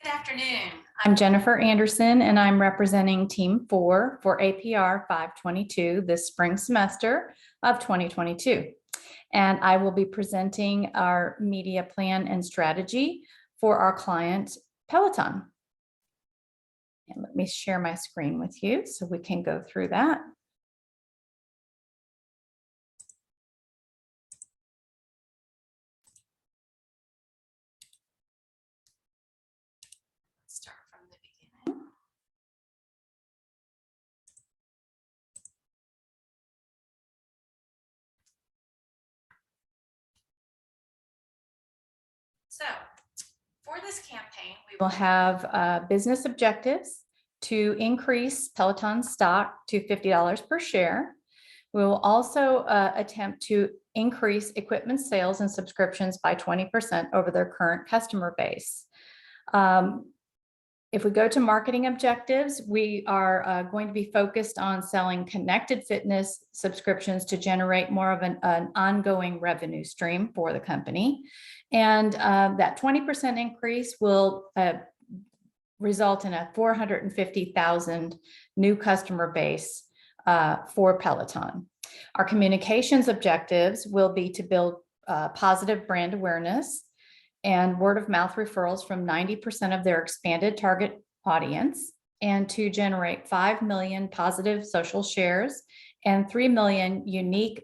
Good afternoon. I'm Jennifer Anderson, and I'm representing Team 4 for APR 522 this spring semester of 2022. And I will be presenting our media plan and strategy for our client, Peloton. And let me share my screen with you so we can go through that. Start from the beginning. So for this campaign, we will have business objectives to increase Peloton stock to $50 per share. We will also attempt to increase equipment sales and subscriptions by 20% over their current customer base. If we go to marketing objectives, we are going to be focused on selling connected fitness subscriptions to generate more of an ongoing revenue stream for the company. And that 20% increase will result in a 450,000 new customer base for Peloton. Our communications objectives will be to build positive brand awareness and word of mouth referrals from 90% of their expanded target audience, and to generate 5 million positive social shares and 3 million unique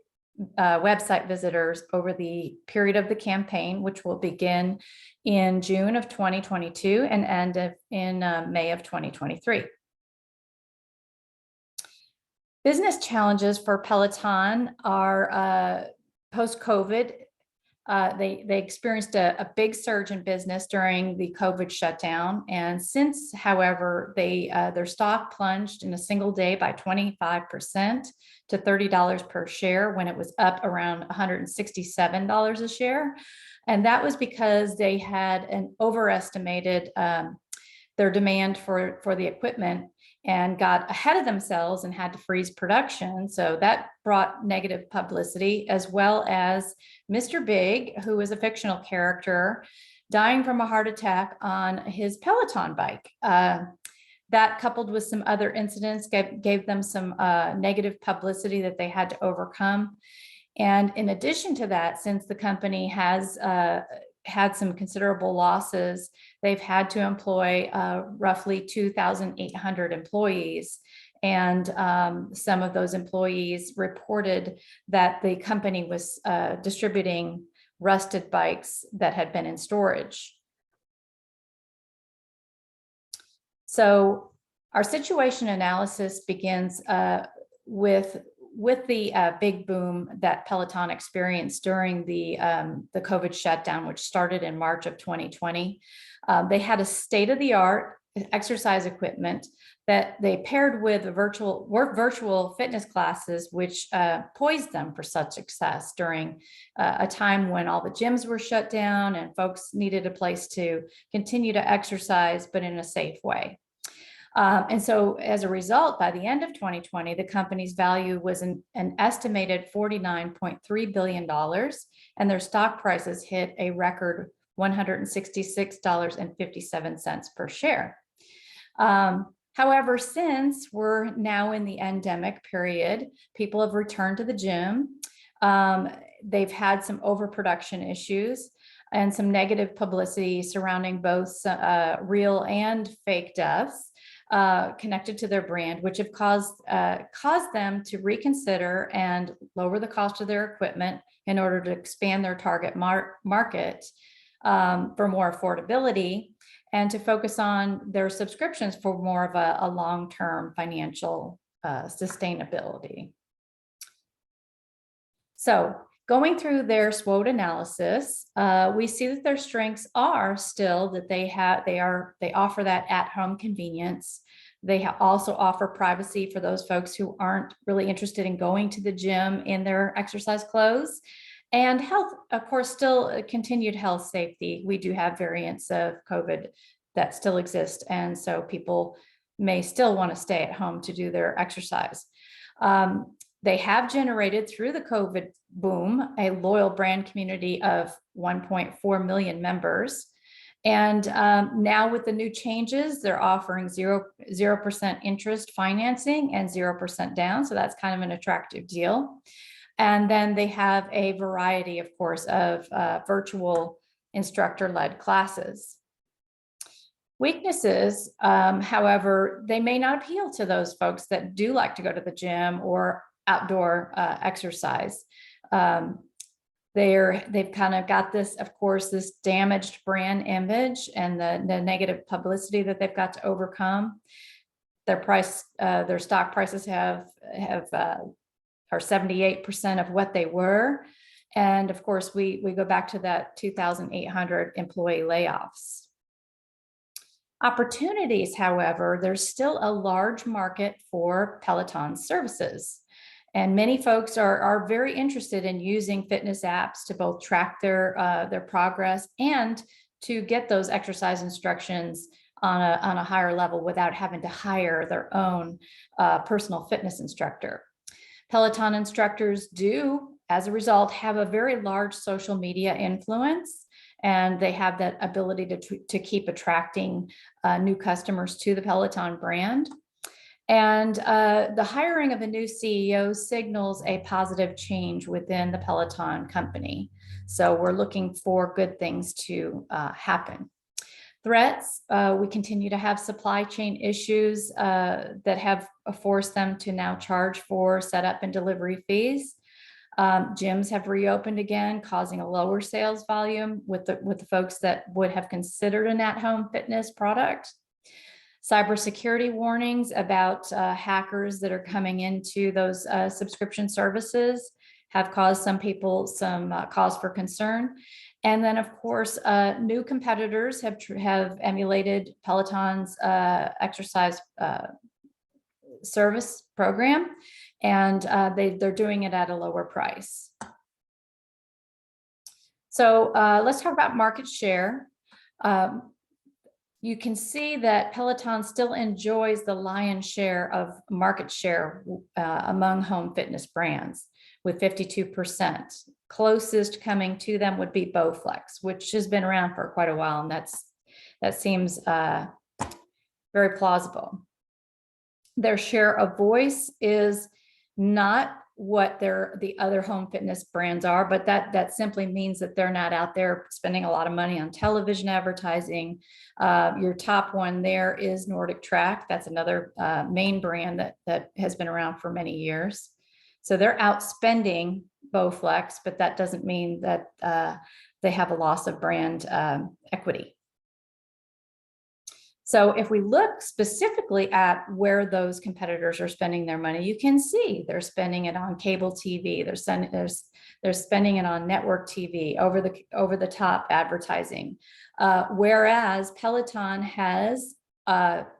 website visitors over the period of the campaign, which will begin in June of 2022 and end in May of 2023. Business challenges for Peloton are post-COVID. They experienced a big surge in business during the COVID shutdown. And since, however, their stock plunged in a single day by 25% to $30 per share when it was up around $167 a share. And that was because they had overestimated their demand for the equipment and got ahead of themselves and had to freeze production. So that brought negative publicity, as well as Mr. Big, who is a fictional character, dying from a heart attack on his Peloton bike. That, coupled with some other incidents, gave them some negative publicity that they had to overcome. And in addition to that, since the company has had some considerable losses, they've had to employ roughly 2,800 employees. And some of those employees reported that the company was distributing rusted bikes that had been in storage. So our situation analysis begins with the big boom that Peloton experienced during the COVID shutdown, which started in March of 2020. They had a state-of-the-art exercise equipment that they paired with virtual fitness classes, which poised them for such success during a time when all the gyms were shut down and folks needed a place to continue to exercise, but in a safe way. And so as a result, by the end of 2020, the company's value was an estimated $49.3 billion, and their stock prices hit a record $166.57 per share. However, since we're now in the endemic period, people have returned to the gym. They've had some overproduction issues and some negative publicity surrounding both real and fake deaths connected to their brand, which have caused them to reconsider and lower the cost of their equipment in order to expand their target market for more affordability, and to focus on their subscriptions for more of a long-term financial sustainability. So going through their SWOT analysis, we see that their strengths are still that they offer that at-home convenience. They also offer privacy for those folks who aren't really interested in going to the gym in their exercise clothes. And health, of course, still continued health safety. We do have variants of COVID that still exist, and so people may still want to stay at home to do their exercise. They have generated, through the COVID boom, a loyal brand community of 1.4 million members. And now with the new changes, they're offering 0% interest financing and 0% down. So that's kind of an attractive deal. And then they have a variety, of course, of virtual instructor-led classes. Weaknesses, however, they may not appeal to those folks that do like to go to the gym or outdoor exercise. They've kind of got this, of course, this damaged brand image and the negative publicity that they've got to overcome. Their stock prices are 78% of what they were. And of course, we go back to that 2,800 employee layoffs. Opportunities, however, there's still a large market for Peloton services. And many folks are very interested in using fitness apps to both track their progress and to get those exercise instructions on a higher level without having to hire their own personal fitness instructor. Peloton instructors do, as a result, have a very large social media influence, and they have that ability to keep attracting new customers to the Peloton brand. And the hiring of a new CEO signals a positive change within the Peloton company. So we're looking for good things to happen. Threats, we continue to have supply chain issues that have forced them to now charge for setup and delivery fees. Gyms have reopened again, causing a lower sales volume with the folks that would have considered an at-home fitness product. Cybersecurity warnings about hackers that are coming into those subscription services have caused some people some cause for concern. And then, of course, new competitors have emulated Peloton's exercise service program, and they're doing it at a lower price. So let's talk about market share. You can see that Peloton still enjoys the lion's share of market share among home fitness brands with 52%. Closest coming to them would be Bowflex, which has been around for quite a while, and that seems very plausible. Their share of voice is not what the other home fitness brands are, but that simply means that they're not out there spending a lot of money on television advertising. Your top one there is Nordic Track. That's another main brand that has been around for many years. So they're outspending Bowflex, but that doesn't mean that they have a loss of brand equity. So if we look specifically at where those competitors are spending their money, you can see they're spending it on cable TV, they're spending it on network TV, over the top advertising, whereas Peloton has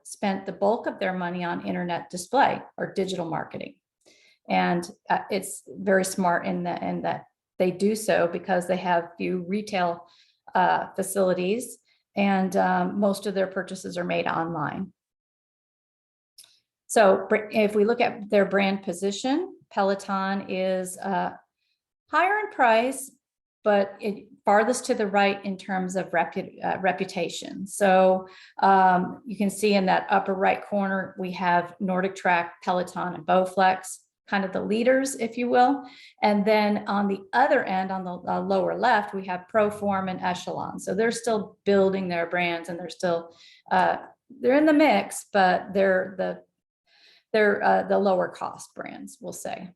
spent the bulk of their money on internet display or digital marketing. And it's very smart in that they do so because they have few retail facilities, and most of their purchases are made online. So if we look at their brand position, Peloton is higher in price, but farthest to the right in terms of reputation. So you can see in that upper right corner, we have Nordic Track, Peloton, and Bowflex, kind of the leaders, if you will. And then on the other end, on the lower left, we have Proform and Echelon. So they're still building their brands, and they're still, they're in the mix, but they're the lower cost brands, we'll say.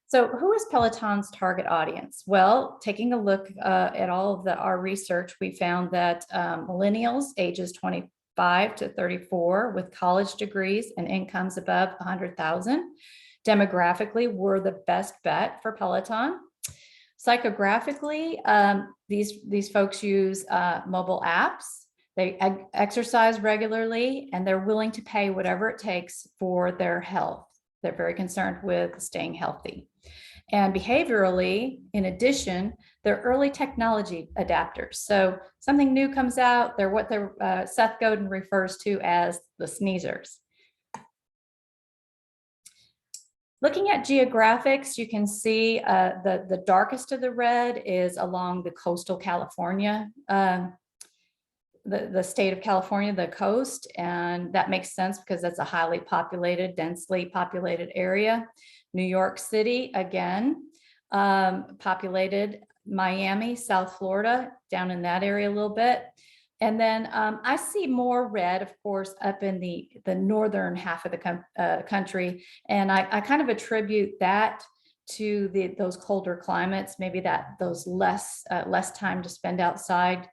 So who is Peloton's target audience? Well, taking a look at all of our research, we found that millennials ages 25 to 34 with college degrees and incomes above 100,000 demographically were the best bet for Peloton. Psychographically, these folks use mobile apps. They exercise regularly, and they're willing to pay whatever it takes for their health. They're very concerned with staying healthy. And behaviorally, in addition, they're early technology adapters. So something new comes out, they're what Seth Godin refers to as the sneezers. Looking at geographics, you can see the darkest of the red is along the coastal California, the state of California, the coast, and that makes sense because that's a highly populated, densely populated area. New York City, again, populated. Miami, South Florida, down in that area a little bit. And then I see more red, of course, up in the northern half of the country. And I kind of attribute that to those colder climates, maybe those less time to spend outside,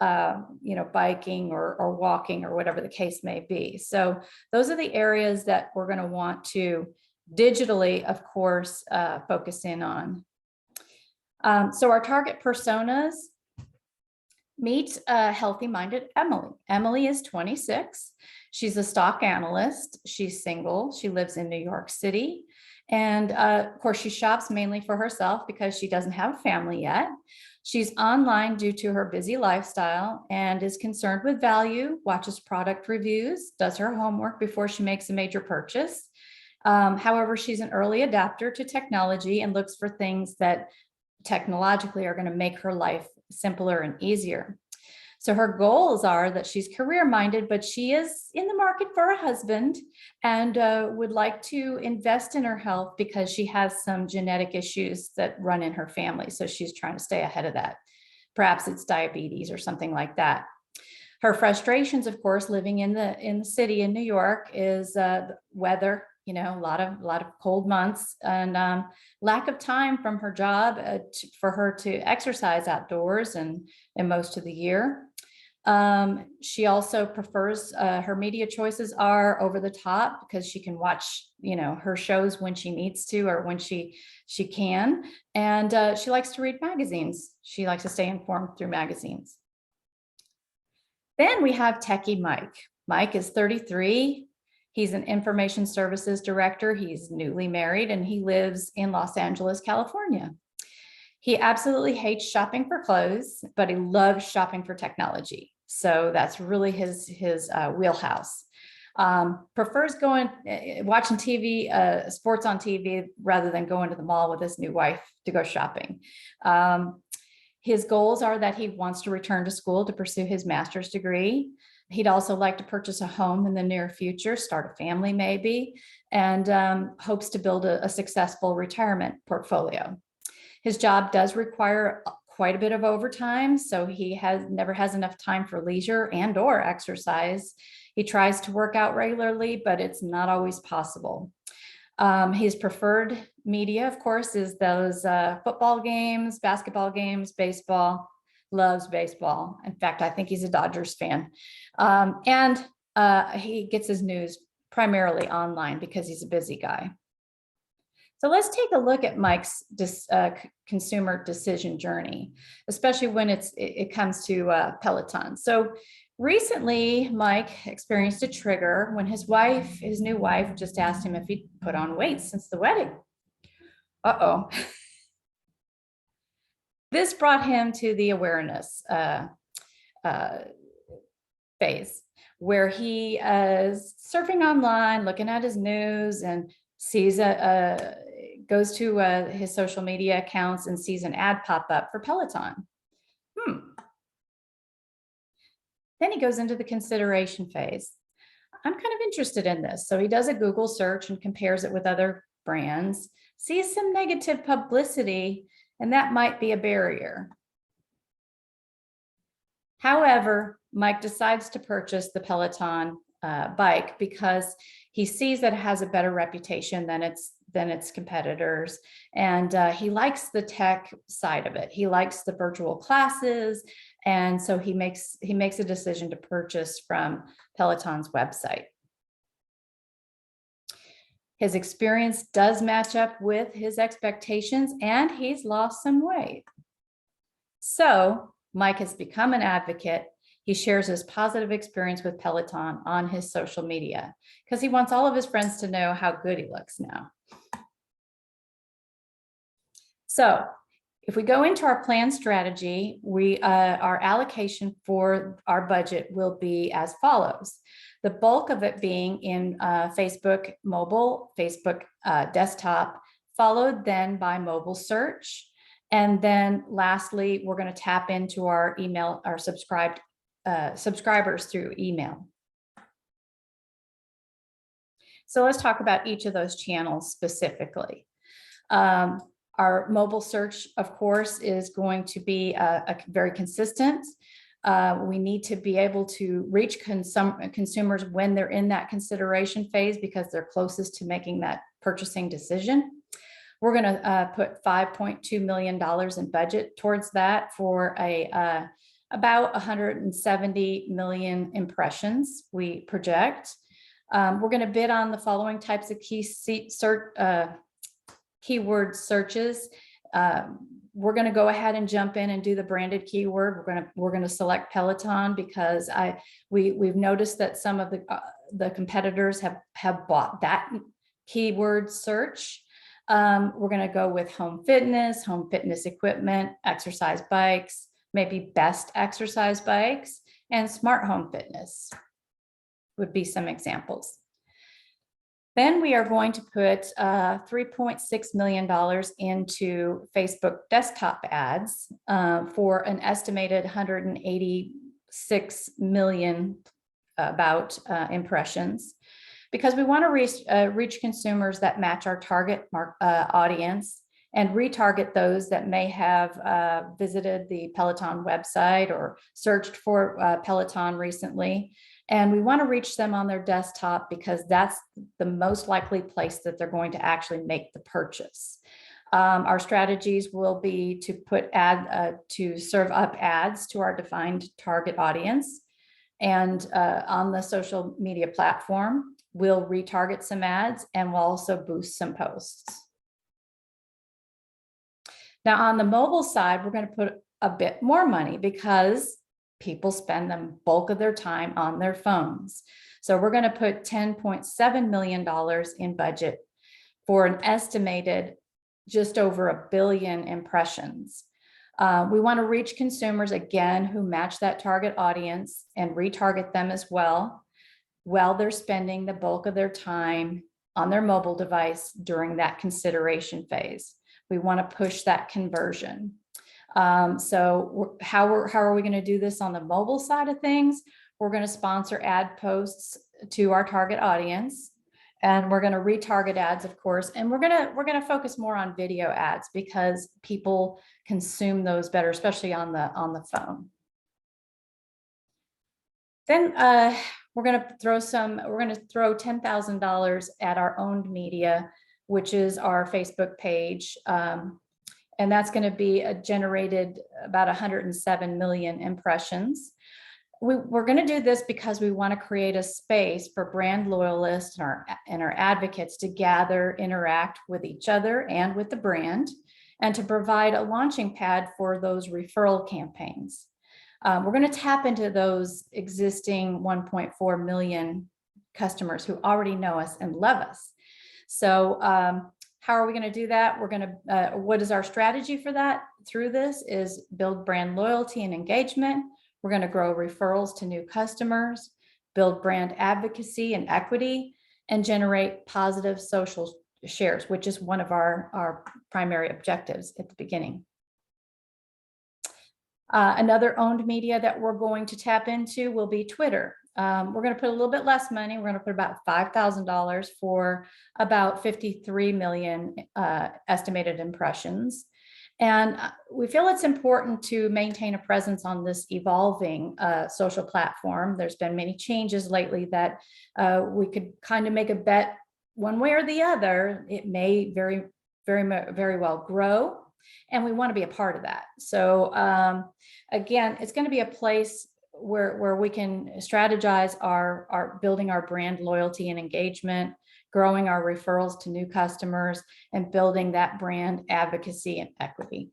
biking or walking or whatever the case may be. So those are the areas that we're going to want to digitally, of course, focus in on. So our target personas: meet healthy-minded Emily. Emily is 26. She's a stock analyst. She's single. She lives in New York City. And of course, she shops mainly for herself because she doesn't have a family yet. She's online due to her busy lifestyle and is concerned with value, watches product reviews, does her homework before she makes a major purchase. However, she's an early adapter to technology and looks for things that technologically are going to make her life simpler and easier. So her goals are that she's career-minded, but she is in the market for a husband and would like to invest in her health because she has some genetic issues that run in her family. So she's trying to stay ahead of that. Perhaps it's diabetes or something like that. Her frustrations, of course, living in the city in New York, is weather. A lot of cold months, and lack of time from her job for her to exercise outdoors and most of the year. She also prefers her media choices are over the top because she can watch her shows when she needs to or when she can, and she likes to read magazines. She likes to stay informed through magazines. Then we have Techie Mike. Mike is 33. He's an information services director. He's newly married and he lives in Los Angeles, California. He absolutely hates shopping for clothes, but he loves shopping for technology. So that's really his wheelhouse. Prefers watching TV, sports on TV, rather than going to the mall with his new wife to go shopping. His goals are that he wants to return to school to pursue his master's degree. He'd also like to purchase a home in the near future, start a family maybe, and hopes to build a successful retirement portfolio. His job does require quite a bit of overtime, so he never has enough time for leisure and or exercise. He tries to work out regularly, but it's not always possible. His preferred media, of course, is those football games, basketball games, baseball. Loves baseball. In fact, I think he's a Dodgers fan. And he gets his news primarily online because he's a busy guy. So let's take a look at Mike's consumer decision journey, especially when it comes to Peloton. So recently, Mike experienced a trigger when his new wife, just asked him if he'd put on weight since the wedding. Uh-oh. This brought him to the awareness phase, where he is surfing online, looking at his news, and sees goes to his social media accounts and sees an ad pop up for Peloton. Then he goes into the consideration phase. I'm kind of interested in this. So he does a Google search and compares it with other brands, sees some negative publicity, and that might be a barrier. However, Mike decides to purchase the Peloton bike because he sees that it has a better reputation than its competitors, and he likes the tech side of it. He likes the virtual classes, and so he makes a decision to purchase from Peloton's website. His experience does match up with his expectations, and he's lost some weight. So Mike has become an advocate. He shares his positive experience with Peloton on his social media because he wants all of his friends to know how good he looks now. So If we go into our plan strategy, our allocation for our budget will be as follows. The bulk of it being in Facebook mobile, Facebook desktop, followed then by mobile search. And then lastly, we're going to tap into our email, our subscribers through email. So let's talk about each of those channels specifically. Our mobile search, of course, is going to be a very consistent. We need to be able to reach consumers when they're in that consideration phase because they're closest to making that purchasing decision. We're going to put $5.2 million in budget towards that for about 170 million impressions we project. We're going to bid on the following types of keyword searches. We're going to go ahead and jump in and do the branded keyword. We're going to select Peloton because we've noticed that some of the competitors have bought that keyword search. We're going to go with home fitness equipment, exercise bikes, maybe best exercise bikes, and smart home fitness would be some examples. Then we are going to put $3.6 million into Facebook desktop ads for an estimated 186 million impressions, because we want to reach consumers that match our target audience and retarget those that may have visited the Peloton website or searched for Peloton recently. And we want to reach them on their desktop because that's the most likely place that they're going to actually make the purchase. Our strategies will be to put to serve up ads to our defined target audience. And on the social media platform, we'll retarget some ads and we'll also boost some posts. Now on the mobile side, we're going to put a bit more money because people spend the bulk of their time on their phones. So we're going to put $10.7 million in budget for an estimated just over 1 billion impressions. We want to reach consumers again who match that target audience and retarget them as well while they're spending the bulk of their time on their mobile device during that consideration phase. We want to push that conversion. So how are we going to do this on the mobile side of things? We're going to sponsor ad posts to our target audience, and we're going to retarget ads, of course, and we're going to focus more on video ads because people consume those better, especially on the phone. Then we're going to throw $10,000 at our owned media, which is our Facebook page. And that's going to be generated about 107 million impressions. We're going to do this because we want to create a space for brand loyalists and our advocates to gather, interact with each other and with the brand, and to provide a launching pad for those referral campaigns. We're going to tap into those existing 1.4 million customers who already know us and love us. So how are we going to do that? We're going to, what is our strategy for that through this is build brand loyalty and engagement. We're going to grow referrals to new customers, build brand advocacy and equity, and generate positive social shares, which is one of our primary objectives at the beginning. Another owned media that we're going to tap into will be Twitter. We're going to put a little bit less money. We're going to put about $5,000 for about 53 million estimated impressions. And we feel it's important to maintain a presence on this evolving social platform. There's been many changes lately that we could kind of make a bet one way or the other. It may very well grow, and we want to be a part of that. So again, it's going to be a place where we can strategize our building our brand loyalty and engagement, growing our referrals to new customers, and building that brand advocacy and equity.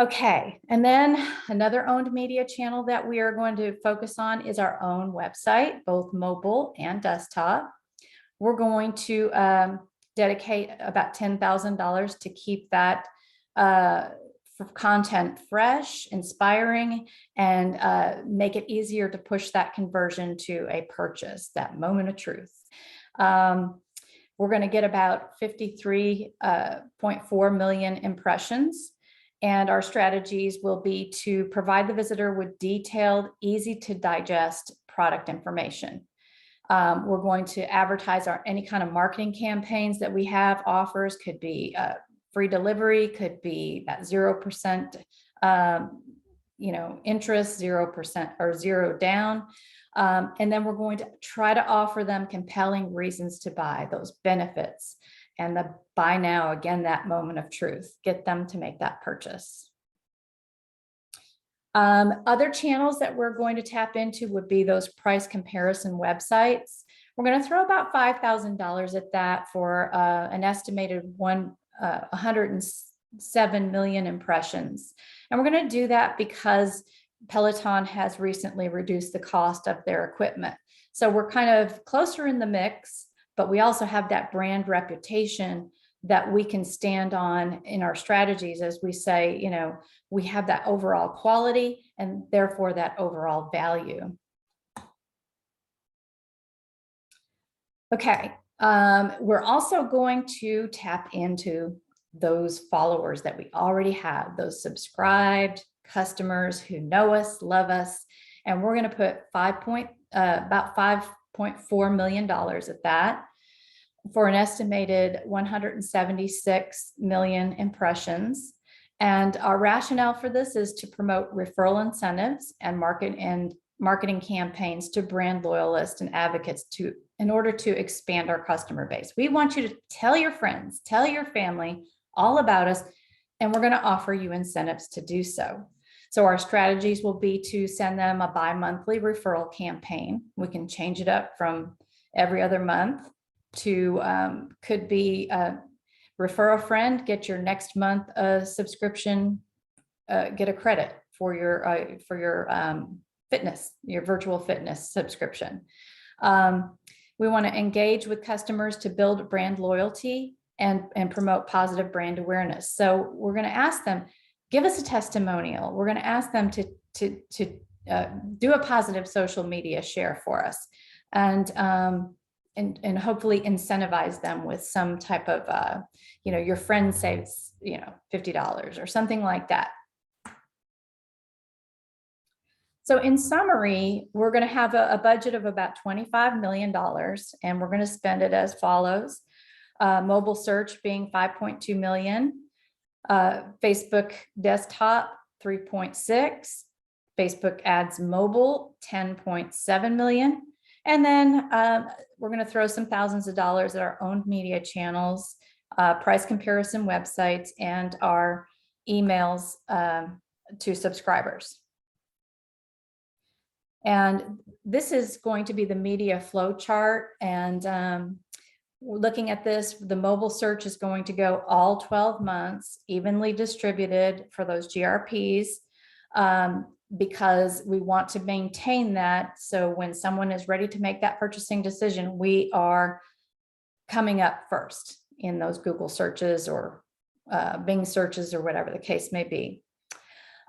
Okay, and then another owned media channel that we are going to focus on is our own website, both mobile and desktop. We're going to dedicate about $10,000 to keep that content fresh, inspiring, and make it easier to push that conversion to a purchase, that moment of truth. We're going to get about 53.4 million impressions. And our strategies will be to provide the visitor with detailed, easy to digest product information. We're going to advertise any kind of marketing campaigns that we have. Offers could be free delivery, could be that 0% interest, 0% or zero down. And then we're going to try to offer them compelling reasons to buy, those benefits, and the buy now, again, that moment of truth, get them to make that purchase. Other channels that we're going to tap into would be those price comparison websites. We're going to throw about $5,000 at that for an estimated 107 million impressions. And we're going to do that because Peloton has recently reduced the cost of their equipment. So we're kind of closer in the mix, but we also have that brand reputation that we can stand on in our strategies as we say, we have that overall quality and therefore that overall value. Okay, we're also going to tap into those followers that we already have, those subscribed customers who know us, love us, and we're going to put about $5.4 million at that for an estimated 176 million impressions. And our rationale for this is to promote referral incentives and marketing campaigns to brand loyalists and advocates in order to expand our customer base. We want you to tell your friends, tell your family all about us, and we're going to offer you incentives to do so. So our strategies will be to send them a bi-monthly referral campaign. We can change it up from every other month to could be refer a friend, get your next month subscription, get a credit for your fitness, your virtual fitness subscription. We want to engage with customers to build brand loyalty and promote positive brand awareness. So we're going to ask them, give us a testimonial. We're going to ask them to do a positive social media share for us, and hopefully incentivize them with some type of, your friend saves, $50 or something like that. So in summary, we're going to have a budget of about $25 million, and we're going to spend it as follows. Mobile search being 5.2 million, Facebook desktop 3.6, Facebook ads mobile 10.7 million. And then we're going to throw some thousands of dollars at our owned media channels, price comparison websites, and our emails to subscribers. And this is going to be the media flow chart. And we're looking at this, the mobile search is going to go all 12 months, evenly distributed for those GRPs, because we want to maintain that. So when someone is ready to make that purchasing decision, we are coming up first in those Google searches or Bing searches or whatever the case may be.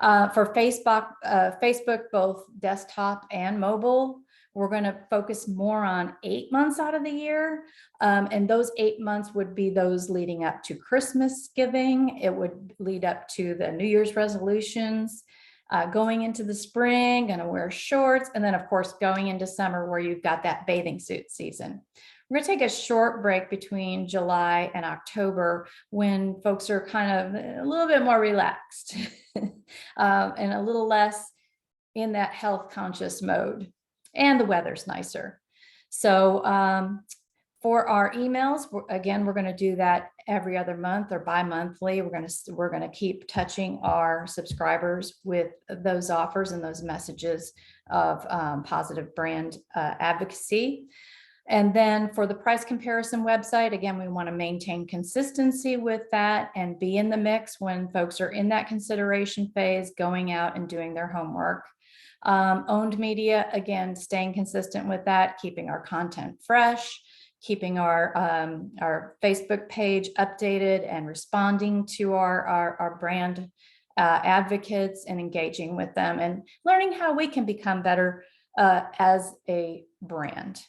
For Facebook, both desktop and mobile, we're going to focus more on 8 months out of the year. And those 8 months would be those leading up to Christmas giving. It would lead up to the New Year's resolutions, going into the spring, going to wear shorts. And then of course, going into summer where you've got that bathing suit season. We're going to take a short break between July and October when folks are kind of a little bit more relaxed and a little less in that health conscious mode. And the weather's nicer. So for our emails, again, we're going to do that every other month or bi-monthly. We're going to keep touching our subscribers with those offers and those messages of positive brand advocacy. And then for the price comparison website, again, we want to maintain consistency with that and be in the mix when folks are in that consideration phase, going out and doing their homework. Owned media, again, staying consistent with that, keeping our content fresh, keeping our Facebook page updated and responding to our brand advocates and engaging with them and learning how we can become better as a brand.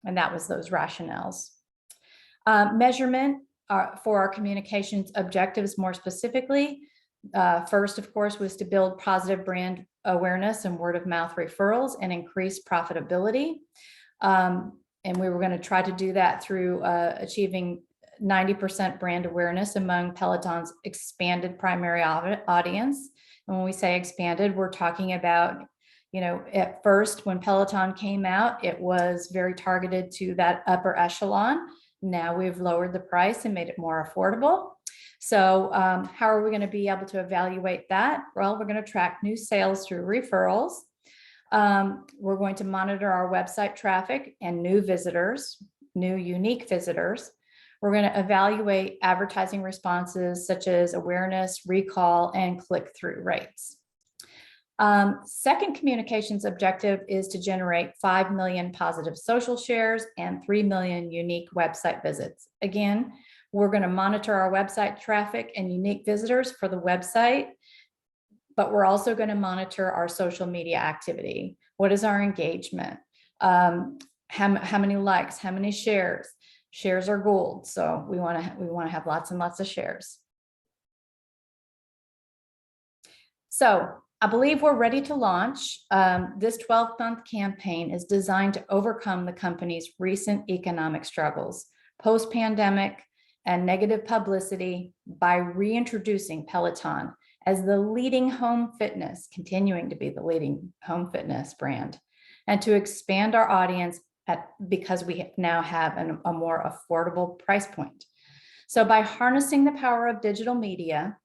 And that was those rationales. Measurement for our communications objectives more specifically. First, of course, was to build positive brand awareness and word of mouth referrals and increase profitability. And we were going to try to do that through achieving 90% brand awareness among Peloton's expanded primary audience. And when we say expanded, we're talking about, at first when Peloton came out, it was very targeted to that upper echelon. Now we've lowered the price and made it more affordable. So how are we going to be able to evaluate that? Well, we're going to track new sales through referrals. We're going to monitor our website traffic and new visitors, new unique visitors. We're going to evaluate advertising responses such as awareness, recall, and click-through rates. Second communications objective is to generate 5 million positive social shares and 3 million unique website visits. Again, we're going to monitor our website traffic and unique visitors for the website, but we're also going to monitor our social media activity. What is our engagement? How many likes? How many shares? Shares are gold, so we want to have lots and lots of shares. So I believe we're ready to launch. This 12-month campaign is designed to overcome the company's recent economic struggles, post-pandemic, and negative publicity by reintroducing Peloton as the leading home fitness, continuing to be the leading home fitness brand, and to expand our audience because we now have a more affordable price point. So by harnessing the power of digital media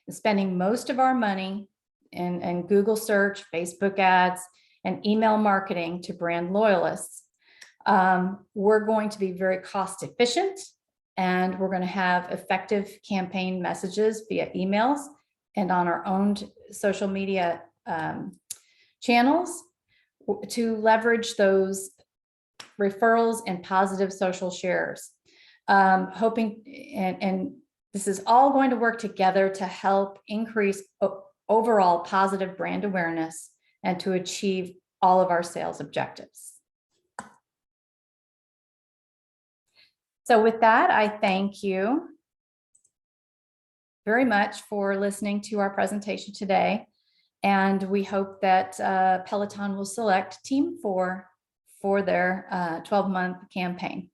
and spending most of our money in Google search, Facebook ads, and email marketing to brand loyalists, we're going to be very cost efficient, and we're going to have effective campaign messages via emails and on our own social media channels to leverage those referrals and positive social shares. Hoping, and this is all going to work together to help increase overall positive brand awareness and to achieve all of our sales objectives. So with that, I thank you very much for listening to our presentation today. And we hope that Peloton will select Team 4 for their 12-month campaign.